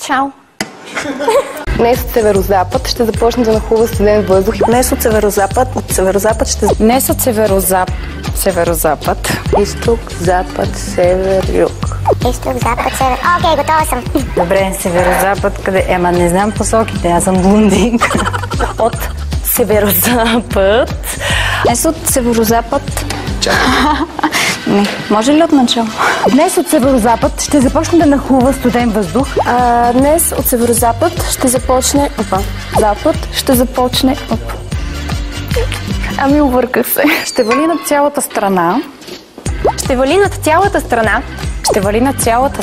Чао! Днес от северозапад ще започне да нахлува студен въздух. Днес от северозапад ще... Днес от северозапад. Изток, запад, север, юг. Изток, запад, север. Окей, готова съм. Добре, северозапад къде? Ема не знам посоките, аз съм блондинка. От северозапад. Днес от северозапад. Не, може ли от начало? Днес от северозапад ще започне да нахлува студен въздух. Днес от северозапад ще започне... Ами, обърках се. Ще вали над цялата страна. Ще вали над цялата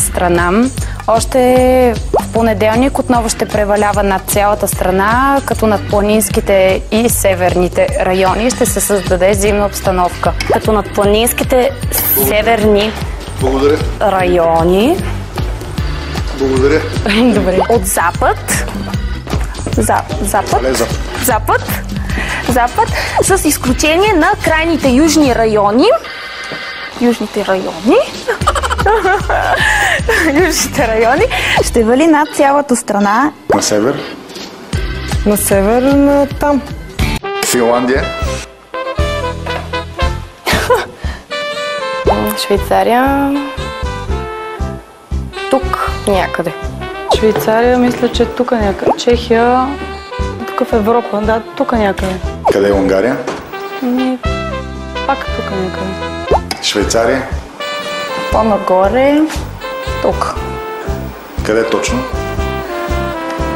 страна. Още в понеделник отново ще превалява над цялата страна, като над планинските и северните райони ще се създаде зимна обстановка. Като над планинските северни райони. Благодаря. Добре. От запад. Запад. С изключение на крайните южни райони. Южните райони Ще вали над цялата страна. На север. На север, на там. Финландия. Швейцария. Тук някъде. Швейцария, мисля, че тук някъде. Чехия, тук в Европа, да, тук някъде. Къде е Унгария? Пак тук някъде. Швейцария. По-нагоре. Тук. Къде точно?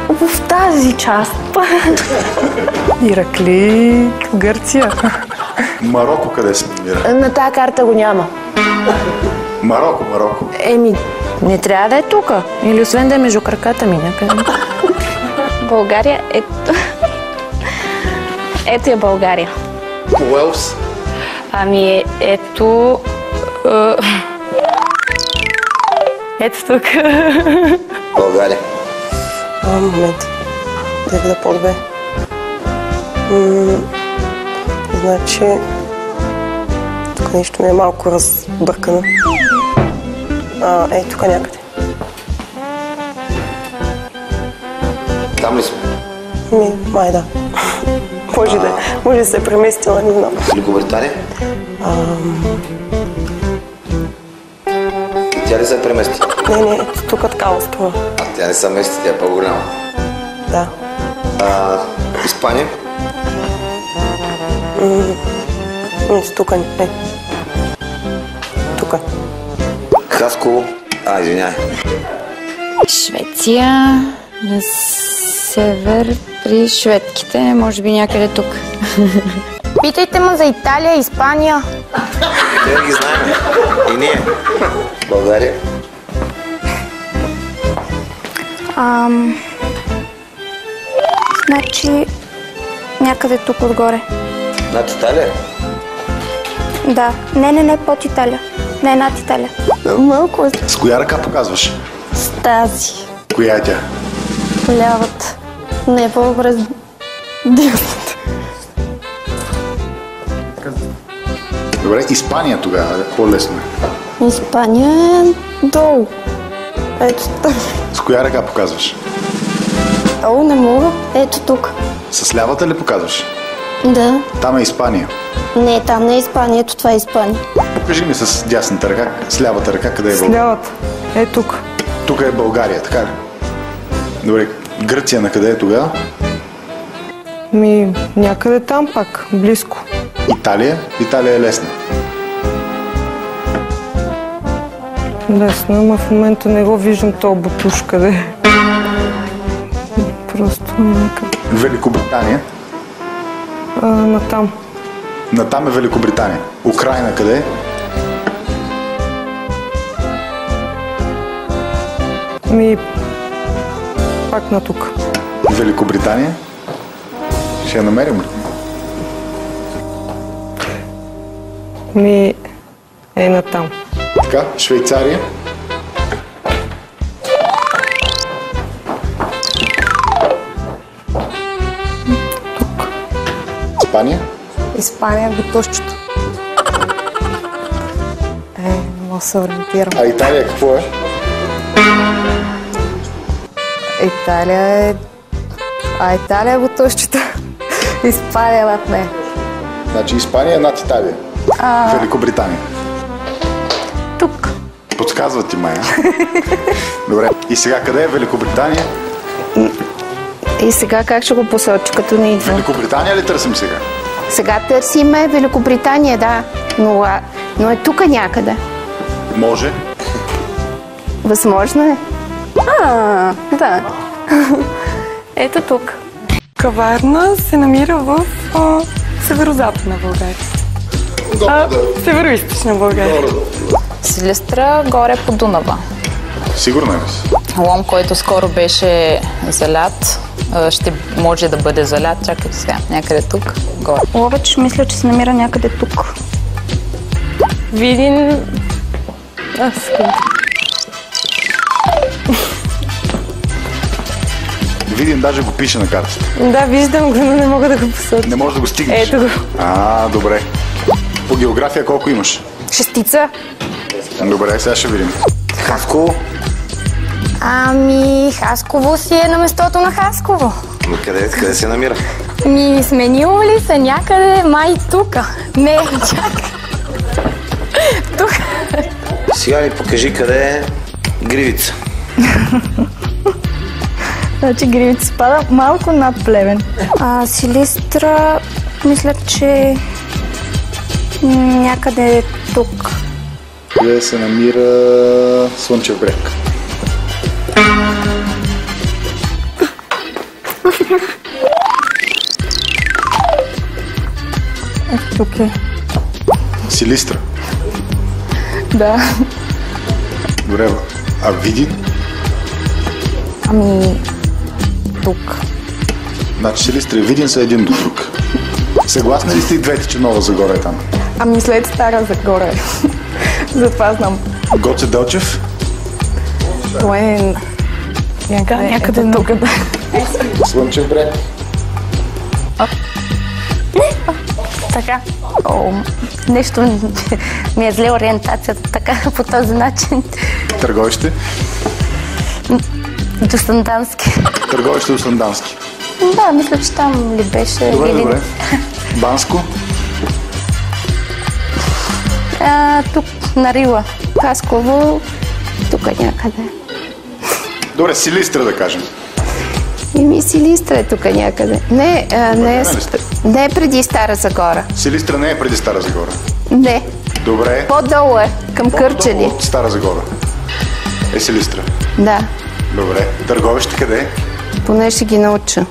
В тази част. Иракли, Гърция. Мароко къде се намира? На тази карта го няма. Мароко. Не трябва да е тук. Или освен да е между краката ми някъде. България е... Ето е България. Уелс. Ами ето... Ето тук. България. Момент. Да видя по-добре. Значи... Тук нещо ми е малко разбъркано. Тук някъде. Там ли сме? Май да. Може да се е преместила, не знам. Великобритания? Тя ли се премести? Не, тук така остава. Тя не се мести, тя е по-голяма. Да. Испания? Тук не. Тук. Хасково? Извинявай. Швеция, на север при шведките, може би някъде тук. Питайте ме за Италия, Испания. Те ги знаем. И ние. България. Значи някъде тук отгоре. Над Италия? Да. Не, под Италия. Не, над Италия. Малко е С коя ръка показваш? с тази. Коя е тя? Лявата. Не, по-добре с дясната. Добре, Испания тогава. По-лесно е. Испания е долу. Ето там. С коя ръка показваш? Не мога. Ето тук. С лявата ли показваш? Да. Там е Испания. Не, там не е Испания. Ето това е Испания. Покажи ми с дясната ръка, с лявата ръка, къде е С България. лявата. Тук. Тук е България, така ли? Добре, Гърция на къде е тогава? Някъде там пак, близко. Италия? Италия е лесна. Лесно, ама в момента не го виждам този бутуш къде е. Просто някъде. Великобритания? Натам. Натам е Великобритания. Украйна къде е? Пак на тук. Великобритания? Ще я намерим ли? Натам. Така, Швейцария? Испания? Испания, бутушчето. Много се ориентирам. А Италия какво е? Италия е... Италия е бутушчета. Испания над нея. Значи Испания е над Италия. Великобритания. Тук. Подсказват ти, Майя. Добре. И сега къде е Великобритания? И сега как ще го посочи, като не идва? Великобритания ли търсим сега? Сега търсиме Великобритания, да. Но е тук някъде. Може. Възможно е. Да. Ето тук. Каварна се намира в северо-западна България. Северо-источна България. Силистра горе по Дунава. Сигурна ли си? Лом, който скоро беше залят, ще може да бъде залят. Чакайте сега, някъде тук, горе. Ловеч, мисля, че се намира някъде тук. Видин... Видим, даже го пише на картата. Да, виждам го, но не мога да го посоча. Не можеш да го стигнеш. Ето го. Добре. По география колко имаш? 6. Добре, сега ще видим. Хасково? Хасково си е на местото на Хасково. Къде се намира? Сменило ли се някъде май тука? Не, чакай. Тук. Сега ми покажи къде е Гривица. Значи Гривица спада малко над Плевен. Силистра, мисля, че някъде тук. Къде се намира Слънчев бряг? Тук е. Силистра. Да. Добре, а Видин? Тук. Значи Силистра и Видин са един до друг. Съгласни ли сте и двете, че Нова Загора е там? След Стара Загора. Затова знам. Гоце Делчев? Това е... Някъде тук, да. Слънчев бряг? Така. Нещо ми е зле ориентацията, така по този начин. Търговище? До Сандански. Търговище до Сандански. Да, мисля, че там ли беше. Добре. Банско? Тук на Рила. Хасково. Тук някъде. Добре, Силистра да кажем. Силистра е тук някъде. Не е преди Стара Загора. Силистра не е преди Стара Загора. Не. Добре. По-долу е, към Кърджали. От Стара Загора е Силистра. Да. Добре. Търговище къде е? Поне ще ги науча.